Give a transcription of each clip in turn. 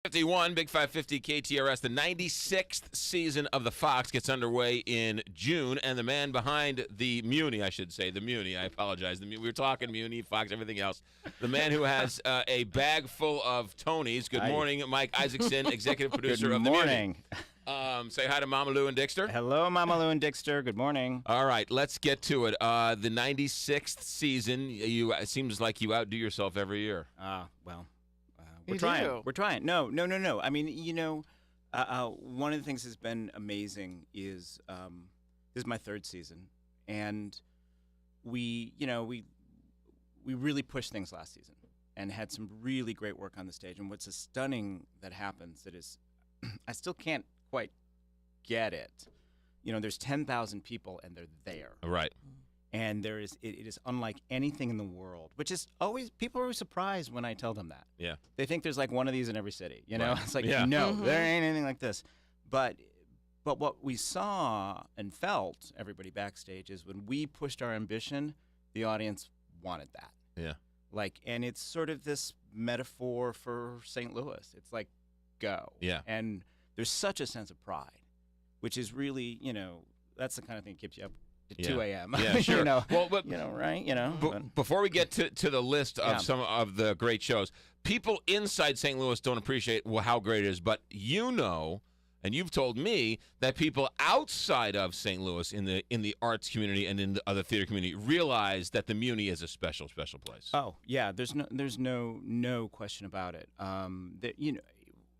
551, Big 550 KTRS. The 96th season of the Fox gets underway in June, and the man behind the Muny, I should say, the Muny, I apologize. We were talking Muny, Fox, everything else. The man who has a bag full of Tonys. Good morning, Mike Isaacson, executive producer of the Muny. Good morning. Say hi to Mama Lou and Dixter. Hello, Mama Lou and Dixter. Good morning. All right, let's get to it. The 96th season, it seems like you outdo yourself every year. We're trying. We're trying. No. I mean, one of the things that's been amazing is this is my third season, and we really pushed things last season and had some really great work on the stage. And what's a stunning that happens that is, I still can't quite get it. There's 10,000 people and they're there. Right. And it is unlike anything in the world, which is always, people are always surprised when I tell them that. Yeah. They think there's like one of these in every city, Right. It's like, Yeah. no, there ain't anything like this. But what we saw and felt, everybody backstage, is when we pushed our ambition, the audience wanted that. Yeah. And it's sort of this metaphor for St. Louis. It's like, go. Yeah. And there's such a sense of pride, which is really, that's the kind of thing that keeps you up at 2 a.m. Yeah, sure. Well, but, right? Before we get to the list of some of the great shows, people inside St. Louis don't appreciate how great it is, but and you've told me that people outside of St. Louis in the arts community and in the other theater community realize that the Muny is a special place. Oh yeah, there's no question about it. And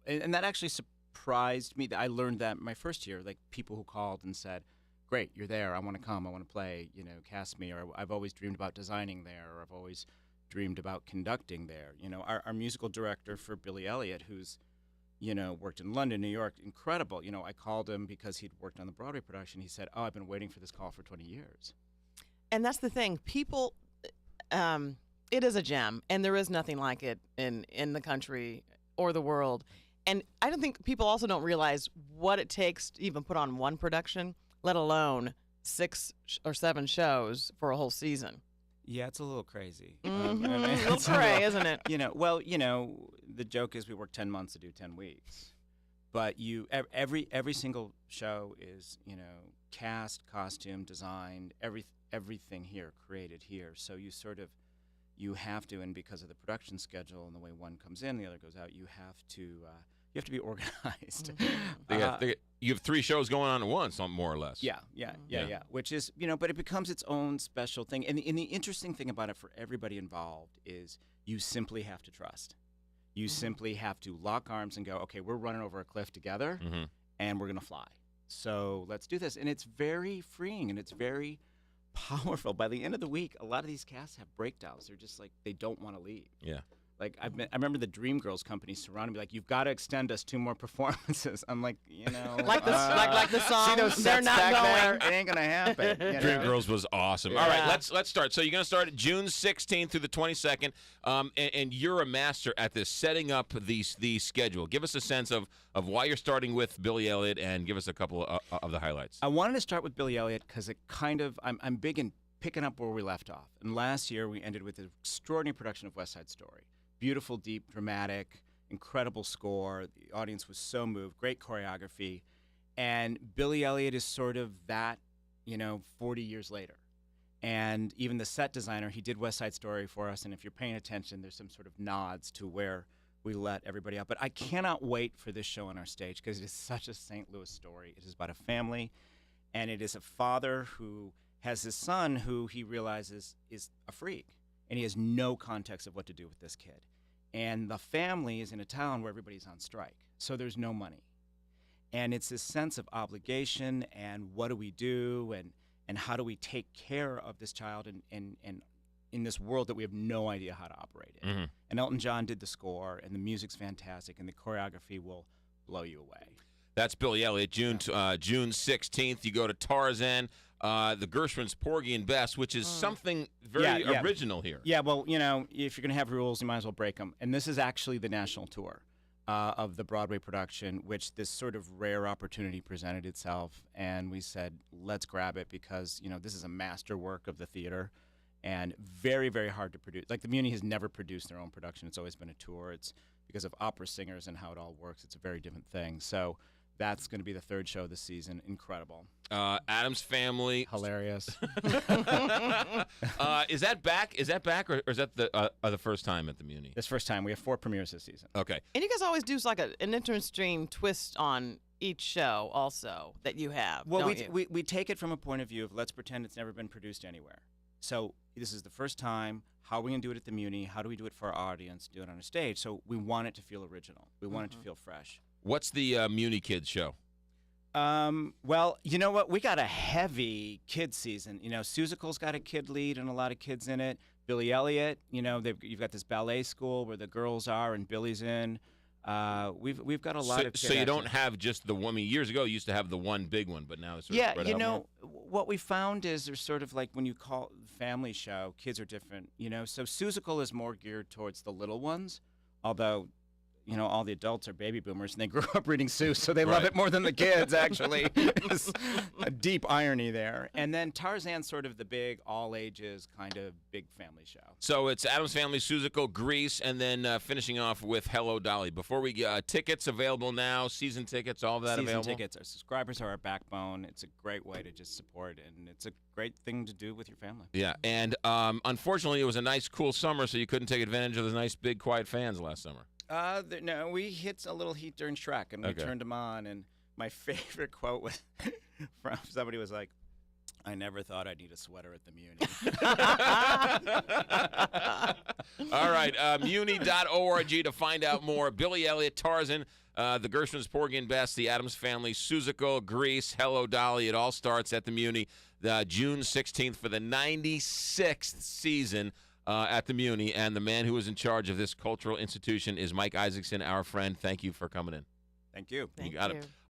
that actually surprised me. I learned that my first year, like people who called and said, "Great, you're there. I want to come. I want to play. Cast me." Or I've always dreamed about designing there. Or I've always dreamed about conducting there. Our musical director for Billy Elliot, who's worked in London, New York, incredible. I called him because he'd worked on the Broadway production. He said, "Oh, I've been waiting for this call for 20 years." And that's the thing. People, it is a gem, and there is nothing like it in the country or the world. And I don't think people also don't realize what it takes to even put on one production, let alone 6 or 7 shows for a whole season. Yeah, it's a little crazy. Mm-hmm. A little cray, isn't it? The joke is we work 10 months to do 10 weeks. But every single show is, cast, costume, designed, everything here, created here. So you have to, and because of the production schedule and the way one comes in, the other goes out, you have to be organized. Mm-hmm. You have 3 shows going on at once, more or less. Yeah. Which is, but it becomes its own special thing. And the interesting thing about it for everybody involved is you simply have to trust. You simply have to lock arms and go, okay, we're running over a cliff together, and we're going to fly. So let's do this. And it's very freeing, and it's very powerful. By the end of the week, a lot of these casts have breakdowns. They're just like, they don't want to leave. Yeah. Like I remember the Dreamgirls company surrounded me like, you've got to extend us 2 more performances. I'm like, like the song. See those they're sets not back going. there? It ain't gonna happen. Dreamgirls was awesome. Yeah. All right, let's start. So you're gonna start June 16th through the 22nd, and you're a master at this, setting up the schedule. Give us a sense of why you're starting with Billy Elliot, and give us a couple of the highlights. I wanted to start with Billy Elliot because it kind of I'm big in picking up where we left off. And last year we ended with an extraordinary production of West Side Story. Beautiful, deep, dramatic, incredible score. The audience was so moved. Great choreography. And Billy Elliot is sort of that, 40 years later. And even the set designer, he did West Side Story for us. And if you're paying attention, there's some sort of nods to where we let everybody out. But I cannot wait for this show on our stage because it is such a St. Louis story. It is about a family, and it is a father who has his son who he realizes is a freak. And he has no context of what to do with this kid. And the family is in a town where everybody's on strike, so there's no money. And it's this sense of obligation and what do we do and how do we take care of this child and in this world that we have no idea how to operate in. Mm-hmm. And Elton John did the score, and the music's fantastic, and the choreography will blow you away. That's Billy Elliot. June 16th, you go to Tarzan. The Gershwin's Porgy and Bess, which is something very original here. Yeah, well, if you're going to have rules, you might as well break them. And this is actually the national tour of the Broadway production, which this sort of rare opportunity presented itself. And we said, let's grab it because, this is a masterwork of the theater. and very, very hard to produce. Like the Muny has never produced their own production. It's always been a tour. It's because of opera singers and how it all works. It's a very different thing. So that's going to be the third show this season. Incredible. Addams Family. Hilarious. Is that back? Is that back, or is that the first time at the Muny? This first time. We have 4 premieres this season. Okay. And you guys always do like an interesting twist on each show also that you have. Well, don't you? we take it from a point of view of let's pretend it's never been produced anywhere. So this is the first time. How are we going to do it at the Muny? How do we do it for our audience? Do it on a stage. So we want it to feel original. We want it to feel fresh. What's the Muny Kids show? Well, you know what? We got a heavy kids season. You know, Seussical's got a kid lead and a lot of kids in it. Billy Elliot, you know, you've got this ballet school where the girls are and Billy's in. We've got a lot of kids. So you don't have just the one. I mean, years ago, you used to have the one big one, but now it's sort of spread you out know, more. what we found is there's sort of like when you call family show, kids are different. You know, so Seussical is more geared towards the little ones, although, you know, all the adults are baby boomers and they grew up reading Seuss, so they love Right. it more than the kids, actually. There's a deep irony there. And then Tarzan's sort of the big, all-ages kind of big family show. So it's Addams Family, Seussical, Grease, and then finishing off with Hello, Dolly. Before we get tickets available now, season tickets, all of that Season available? tickets. Our subscribers are our backbone. It's a great way to just support, and it's a great thing to do with your family. Yeah, and unfortunately, it was a nice, cool summer, so you couldn't take advantage of the nice, big, quiet fans last summer. No, we hit a little heat during Shrek, and we Okay. turned them on. And my favorite quote was from somebody was like, "I never thought I'd need a sweater at the Muny." All right, Muny.org to find out more. Billy Elliot, Tarzan, the Gershwins, Porgy and Bess, the Addams Family, Seussical, Grease, Hello, Dolly. It all starts at the Muny, June 16th for the 96th season at the Muny. And the man who is in charge of this cultural institution is Mike Isaacson, our friend. Thank you for coming in. Thank you. Thank got you. it.